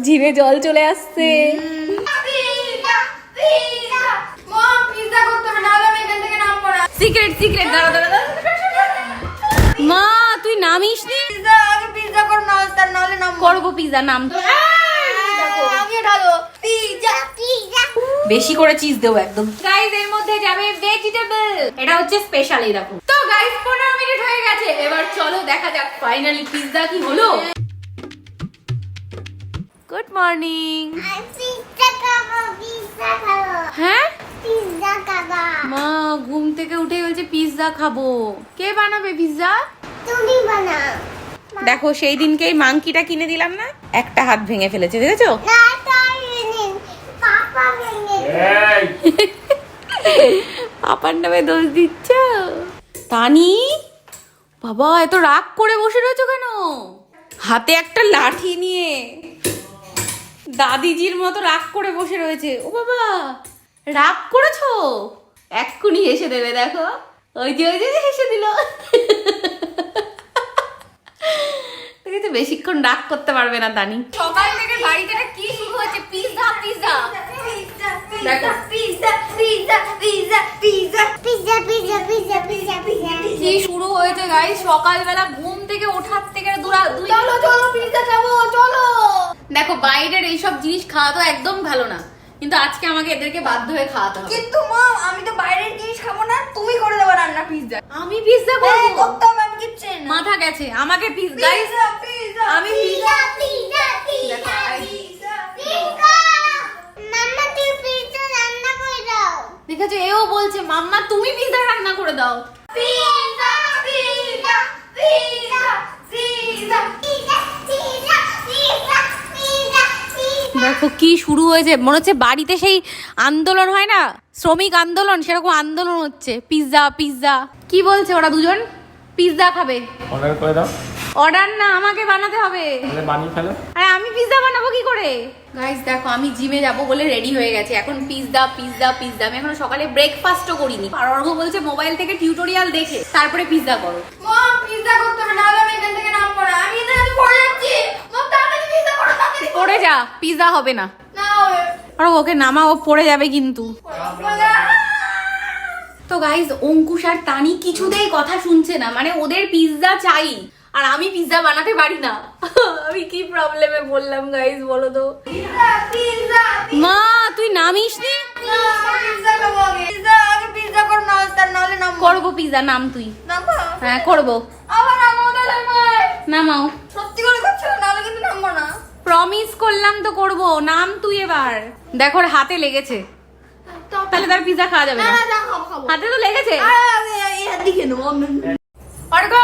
জিভে জল চলে আসছে। সিক্রেট সিক্রেট, দাঁড়া দাঁড়া দাঁড়া। মা তুই নামিস নি? পিজ্জা কর না, তার নালে নাম করবো পিজ্জা, নাম তো আমি ঢালো পিজ্জা পিজ্জা। বেশি করে চিজ দেবো একদম। গাইস এর মধ্যে যাবে ভেজিটেবল, এটা হচ্ছে স্পেশাল। এই দেখো তো গাইস 15 মিনিট হয়ে গেছে, এবার চলো দেখা যাক ফাইনালি পিজ্জা কি হলো। Good morning. পিজ্জা খাবো, পিজ্জা খাবো। হ্যাঁ পিজ্জা খাবো। মা ঘুম থেকে উঠে বলছে পিজ্জা খাবো। কে বানাবে পিজ্জা? তুমি বানাও। দেখো সেই দিনকেই মাংকিটা কিনে দিলাম না, একটা হাত ভেঙে ফেলেছে, দেখেছো? না তাই নিন, পাপা ভেঙে পাপার নামে দোষ দিচ্ছ? তানি বাবা এত রাগ করে বসে রয়েছো কেন? হাতে একটা লাঠি নিয়ে দাদিজির মতো রাগ করে বসে রয়েছে। ও বাবা রাগ করেছো? এক্ষুনি হেসে দেবে, দেখো ওই যে হেসে দিল। তো বেশিক্ষণ রাগ করতে পারবে না দানি। সকাল থেকে বাড়িতে কি শুরু হয়েছে? পিজ্জা পিজ্জা দেখো, pizza pizza pizza pizza pizza pizza pizza pizza pizza কি শুরু হয়েছে গাইস। সকালবেলা ঘুম থেকে ওঠার থেকে চলো চলো পিজ্জা খাবো চলো। দেখো বাইরের এইসব জিনিস খাওয়া তো একদম ভালো না, কিন্তু আজকে আমাকে এদেরকে বাধ্য হয়ে খাওয়াতে হবে। কিন্তু মা আমি তো বাইরের জিনিস খাবো না, তুমি করে দেবো রান্না পিজ্জা। আমি পিজ্জা করবো? করতে হবে, আমি কিচ্ছু না। মাথা গেছে আমাকে পিজ্জা। পিজ্জা পিজ্জা আমি পিজ্জা পিজ্জা পিজ্জা পিজ্জা। মাম্মা তুমি পিজ্জা রান্না করে দাও। দেখেছো এও বলছে মাম্মা তুমি পিজ্জা রান্না করে দাও। Pizza pizza pizza pizza pizza pizza pizza pizza. দেখো কি শুরু হয়েছে, মনে হচ্ছে বাড়িতে সেই আন্দোলন হয় না, শ্রমিক আন্দোলন, সেরকম আন্দোলন হচ্ছে। পিজ্জা পিজ্জা কি বলছে ওরা দুজন? পিজ্জা খাবে। অর্ডার করে দাও। অর্ডার না, আমাকে বানাতে হবে। তাহলে বানিয়ে ফেলো। আরে আমি পিজ্জা বানাবো কি করে? গাইস দেখো আমি জিমে যাব বলে রেডি হয়ে গেছে, এখন পিজ্জা পিজ্জা পিজ্জা। আমি এখনো সকালে ব্রেকফাস্টও করিনি, আর অর্ঘ বলছে মোবাইল থেকে টিউটোরিয়াল দেখে তারপরে পিজ্জা করো। মম পিজ্জা করতে হবে, নাহলে আমি এখান থেকে নামবো না। আমি এখানে পড়ে যাচ্ছি। মম তাড়াতাড়ি পিজ্জা করো, তাড়াতাড়ি পড়ে যা, পিজ্জা হবে না। না হবে। আর ওকে নামা, ও পড়ে যাবে কিন্তু। তো গাইস অঙ্কুশ আর তানি কিছুতেই কথা শুনছে না, মানে ওদের পিজ্জা চাই আর আমি পিজ্জা বানাতে পারি না। আমি কি প্রবলেমে বললাম গাইস বলো তো? পিজ্জা পিজ্জা মা তুই নামিস নি? পিজ্জা খাবো আগে। পিজ্জা আগে পিজ্জা কর না, তার নালে নাম করবো পিজ্জা, নাম তুই। নামবো। হ্যাঁ করবো। আবার নামবো তাহলে ভাই। নামাও। সত্যি করে করছো, নাহলে কিন্তু নামবো না। প্রমিস করলাম তো করবো, নাম তুই এবার। দেখো ওর হাতে লেগেছে, তাহলে তার পিজ্জা খাওয়া যাবে না না। না যা খাবো খাবো। হাতে তো লেগেছে। আমি এর দিকে নেবো। অর্ঘ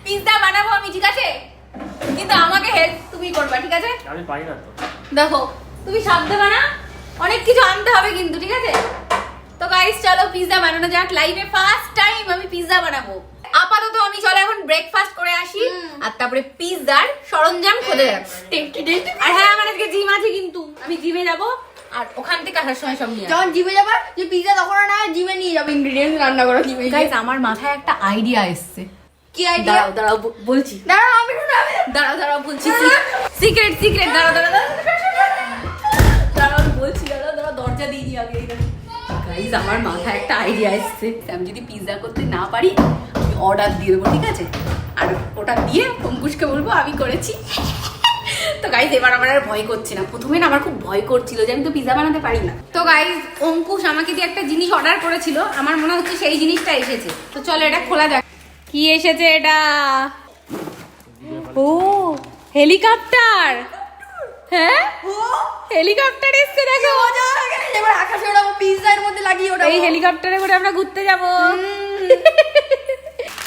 পিজ্জা বানাবো আমি, ঠিক আছে, কিন্তু আমাকে হেল্প তুমি করবা, ঠিক আছে? আমি পারি না তো। দেখো তুমি সাবধানে বানা, অনেক কিছু আনতে হবে কিন্তু, ঠিক আছে? তো গাইস চলো পিজ্জা বানানো যাক। লাইফে ফার্স্ট টাইম আমি পিজ্জা বানাবো। আপাতত আমি চলো এখন ব্রেকফাস্ট করে আসি, আর তারপরে পিজ্জার সরঞ্জাম খোঁজে যাক। আর হ্যাঁ আমার আজকে জিম আছে, কিন্তু আমি জিমে যাব, আর ওখান থেকে আসার সময় সব নিয়ে আসবো। যখন জিমে যাবা, যে পিজ্জা তখন না জিমে নিয়ে যাবে ইনগ্রেডিয়েন্টস রান্না করো জিমে। গাইস আমার মাথায় একটা আইডিয়া এসছে। কি আইডিয়া? দাঁড়াও দাঁড়াও বলছি। দাঁড়াও আমি শুনে আমি। দাঁড়াও দাঁড়াও বলছি। সিক্রেট সিক্রেট, দাঁড়াও দাঁড়াও দাঁড়াও বলছি। দাঁড়াও দাঁড়াও দরজা দিয়ে দিই আগে। গাইস আমার মাথায় একটা আইডিয়া এসছে, আমি যদি পিজ্জা করতে না পারি আমি অর্ডার দিয়ে দেবো, ঠিক আছে? আর ওটা দিয়ে অঙ্কুশকে বলবো আমি করেছি। তো গাইস এবার আমার আর ভয় করছে না। প্রথমে না আমার খুব ভয় করছিল যে আমি তো পিজ্জা বানাতে পারি না। তো গাইস অঙ্কুশ আমাকে দিয়ে একটা জিনিস অর্ডার করেছিল, আমার মনে হচ্ছে সেই জিনিসটা এসেছে। তো চলো এটা খোলা যাক। কি এসেছে এটা? ও হেলিকপ্টার। হ্যাঁ হেলিকপ্টার এসছে, দেখো। এবার আকাশে ওড়াবো, পিজ্জার মধ্যে লাগিয়ে ওড়াবো। এই হেলিকপ্টারে করে আমরা ঘুরতে যাব।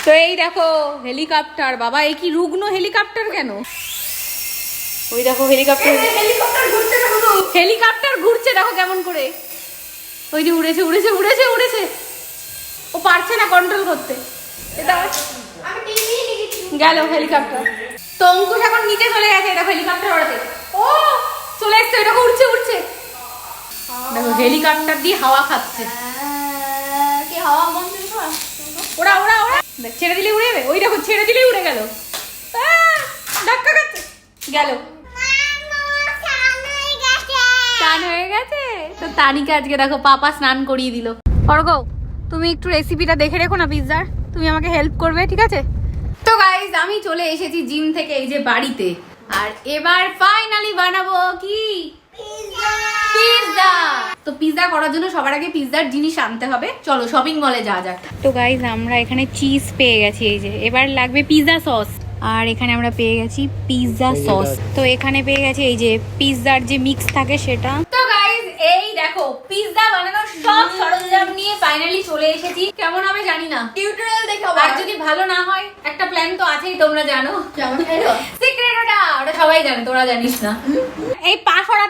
তো এই দেখো হেলিকপ্টার। বাবা এই কি রুগ্ন হেলিকপ্টার কেন? ওই দেখো হেলিকপ্টার, হেলিকপ্টার ঘুরছে না শুধু। হেলিকপ্টার ঘুরছে দেখো কেমন করে। ওই যে উড়েছে উড়েছে উড়েছে উড়েছে, ও পারছে না কন্ট্রোল করতে। এটা আমি টিভি দেখেছি। গেল হেলিকপ্টার। তো অঙ্কুশ এখন নিচে চলে গেছে, দেখো হেলিকপ্টার ওড়াতে। ও চলে এসছে, দেখো উড়ছে উড়ছে। দেখো হেলিকপ্টার দিয়ে হাওয়া খাচ্ছে। কি হাওয়া মন দিছো? ওরা ওরা ওরা দেখ, ছেড়ে দিলে উড়ে যাবে। ওই দেখো ছেড়ে দিলেই উড়ে গেল। ধাক্কা খাচ্ছে, গেল। স্নান হয়ে গেছে। তো তানিকে আজকে দেখো পাপা স্নান করিয়ে দিল। অর্ঘ, তুমি একটু রেসিপিটা দেখে রেখো না পিৎজার, তুমি আমাকে হেল্প করবে, ঠিক আছে? তো গাইস, আমি চলে এসেছি জিম থেকে এই যে বাড়িতে, আর এবার ফাইনালি বানাবো কি পিৎজা। তো পিৎজা করার জন্য সবার আগে পিৎজার জিনিস আনতে হবে। চলো শপিং মলে যাওয়া যাক। তো গাইস, আমরা এখানে চিজ পেয়ে গেছি, এই যে এবার লাগবে পিৎজা সস। আর এখানে আমরা পেয়ে গেছি পিৎজা সস। তো এখানে পেয়ে গেছি এই যে পিৎজার যে মিক্স থাকে সেটা। তো গাইস, এই দেখো পিৎজা বানানোর সব সরঞ্জাম নিয়ে ফাইনালি চলে এসেছি। কেমন হবে জানি না, টিউটোরিয়াল দেখাবো। আর যদি ভালো না হয় একটা প্ল্যান তো আছেই, তোমরা জানো। সিক্রেট ওটা সবাই জানে, তোরা জানিস না। এই পা সরা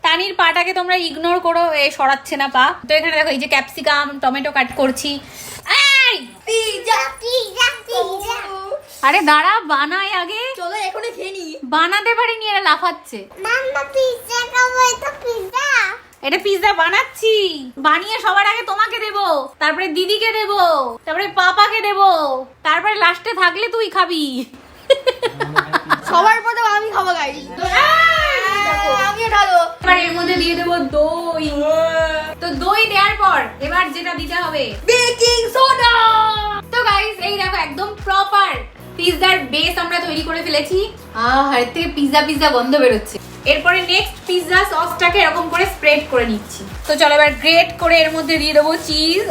তানির পাটাকে তোমরা ইগনোর করো, এ সরাচ্ছে না পা। তো এখানে দেখো এই যে ক্যাপসিকাম টমেটো কাট করছি। এই পিৎজা পিৎজা পিৎজা। আরে দাঁড়া, বানাই আগে। চলো এখনই খেয়ে নি। বানাতে পারিনি, এরা লাফাচ্ছে। মাম্মা পিৎজা খাবো, এটা পিৎজা। এটা পিৎজা বানাচ্ছি, বানিয়ে সবার আগে তোমাকে দেবো, তারপরে দিদিকে দেবো, তারপরে পাপাকে দেবো, তারপরে লাস্টে থাকলে তুই খাবি। সবার প্রথম আমি খাবো গাইস। আমিও ঢালো। এবার এর মধ্যে দিয়ে দেবো দই। তো দই দেওয়ার পর এবার যেটা দিতে হবে বেকিং সোডা। তো গাইস, এই দেখো একদম প্রপার পিৎজার বেস আমরা তৈরি করে ফেলেছি। এর থেকে পিৎজা গন্ধ বেরোচ্ছে। এরপরে নেক্সট পিৎজা সসটাকে এরকম করে স্প্রেড করে নিচ্ছি। তো চলো এবার গ্রেট করে এর মধ্যে দিয়ে দেবো চিজ।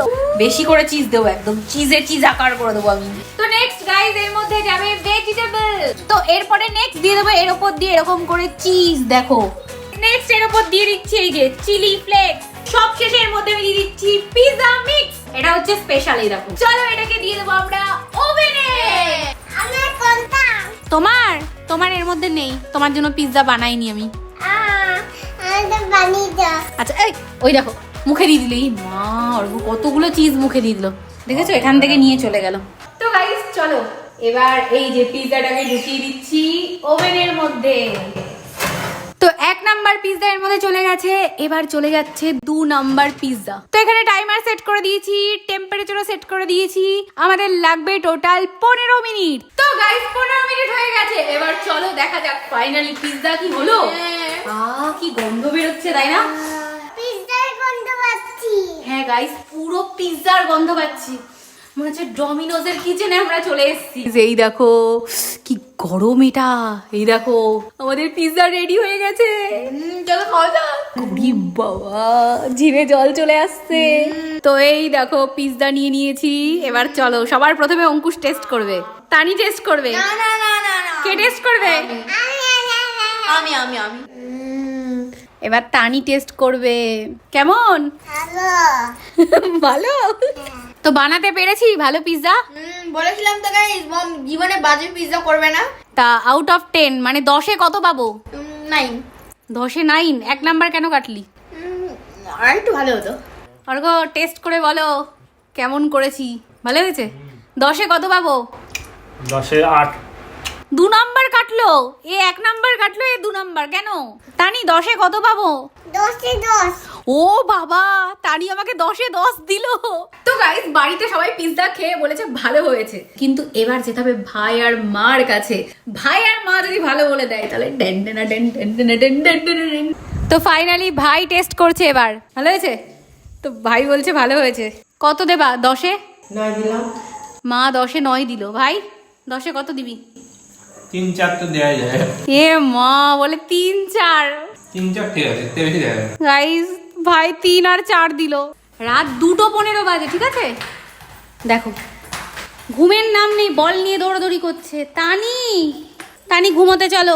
বেশি করে চিজ দেবো, একদম চিজ আকার করে দেবো আমি। তো নেক্সট গাইস, এর মধ্যে যাবে ভেজিটেবল। তো এরপরে নেক্সট দিয়ে দেবো এর উপর দিয়ে এরকম করে চিজ। দেখো নেক্সট এর উপর দিয়ে দিচ্ছি এই যে চিলি ফ্লেক্স। সব শেষে এর মধ্যে আমি দিয়ে দিচ্ছি পিৎজা মিক্স। এটা হচ্ছে স্পেশাল। এই দেখো, চলো এটাকে দিয়ে দেবো আমরা ওভেনে। আমার কোনটা? তোমার এর মধ্যে নেই, তোমার জন্য পিৎজা বানাইনি আমি। আমাদের বানিয়ে দাও। আচ্ছা, এই ওই দেখো মুখে দিয়ে দিল। এই মা, কতগুলো চিজ মুখে দিয়ে দিল, দেখেছো? এখান থেকে নিয়ে চলে গেল। তো গাইস চলো এবার এই যে পিৎজাটাকে ঢুকিয়ে দিচ্ছি ওভেনের মধ্যে। তো 1 নাম্বার পিৎজা এর মধ্যে চলে গেছে, এবার চলে যাচ্ছে 2 নাম্বার পিৎজা। তো এখানে টাইমার সেট করে দিয়েছি, টেম্পারেচারও সেট করে দিয়েছি। আমাদের লাগবে টোটাল 15 মিনিট। তো গাইস 15 মিনিট হয়ে গেছে, এবার চলো দেখা যাক ফাইনালি পিৎজা কি হলো। কি গন্ধ বেরোচ্ছে, তাই না? পিৎজার গন্ধ পাচ্ছি। হ্যাঁ গাইস, পুরো পিৎজার গন্ধ পাচ্ছি। মনে হচ্ছে ডমিনোজের কিচেনে আমরা চলে এসেছি। এই দেখো কি গরম এটা। এই দেখো আমাদের পিৎজা রেডি হয়ে গেছে। চলো খাওয়া যাক। ওরে বাবা, জিভে জল চলে আসছে। তো এই দেখো পিৎজা নিয়ে নিয়েছি। এবার চলো সবার প্রথমে অঙ্কুশ টেস্ট করবে, তানি টেস্ট করবে। না না না না না। কে টেস্ট করবে? আমি আমি আমি। এবার তানি টেস্ট করবে। কেমন? হ্যালো। ভালো। তো বানাতে পেরেছি ভালো পিৎজা। বলেছিলাম তো গাইস, মম জীবনে বাজে পিৎজা করবে না। তা আউট অফ 10 মানে 10-এ কত পাবো? 9। 10-এ 9? 1 নাম্বার কেন কাটলি? আর একটু ভালো হতো। অর্ঘ টেস্ট করে বলো কেমন করেছি। ভালো হয়েছে? 10-এ কত পাবো? 10-এ 8। 2 নাম্বার কাটলো এ, 1 নাম্বার কাটলো এ, 2 নাম্বার কেন? তানি 10-এ কত পাবো? 10-এ 10। ও বাবা, তানি আমাকে 10-এ 10 দিল। তো গাইস, বাড়িতে সবাই পিৎজা খেয়ে বলেছে ভালো হয়েছে, কিন্তু এবার যেতে হবে ভাই আর মার কাছে। ভাই আর মা যদি ভালো বলে দেয় তাহলে তো ফাইনালি ভাই টেস্ট করছে এবার। ভালো হয়েছে? তো ভাই বলছে ভালো হয়েছে। কত দেবা 10-এ? 9 দিলাম। মা 10-এ 9 দিল। ভাই 10-এ কত দিবি? 3-4 তো দেয়া যায়। এ মা বলে 3-4। 3-4 ঠিক আছে, এতে বেশি দেয়া যায়। গাইস ভাই 3 আর 4 দিল। রাত 2:15 বাজে, ঠিক আছে? দেখো ঘুমের নাম নেই, বল নিয়ে দৌড়াদৌড়ি করছে। তানি ঘুমোতে চলো।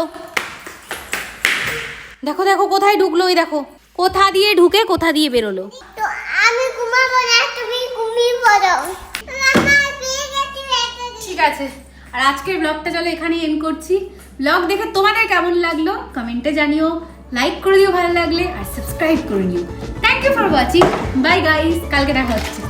দেখো দেখো কোথায় ঢুকলো, ওই দেখো কোথা দিয়ে ঢুকে কোথা দিয়ে বেরোলো। তো আমি ঘুমাবো না, তুমি ঘুমিয়ে পড়ো। মামা পেয়ে গেছি এটা। ঠিক আছে, আর আজকের ব্লগটা চলো এখানেই এন্ড করছি। ব্লগ দেখে তোমাদের কেমন লাগলো কমেন্টে জানিও, লাইক করে দিও ভালো লাগলে, আর সাবস্ক্রাইব করে নিও। Thank you for watching. Bye guys, কালকে দেখা হচ্ছে।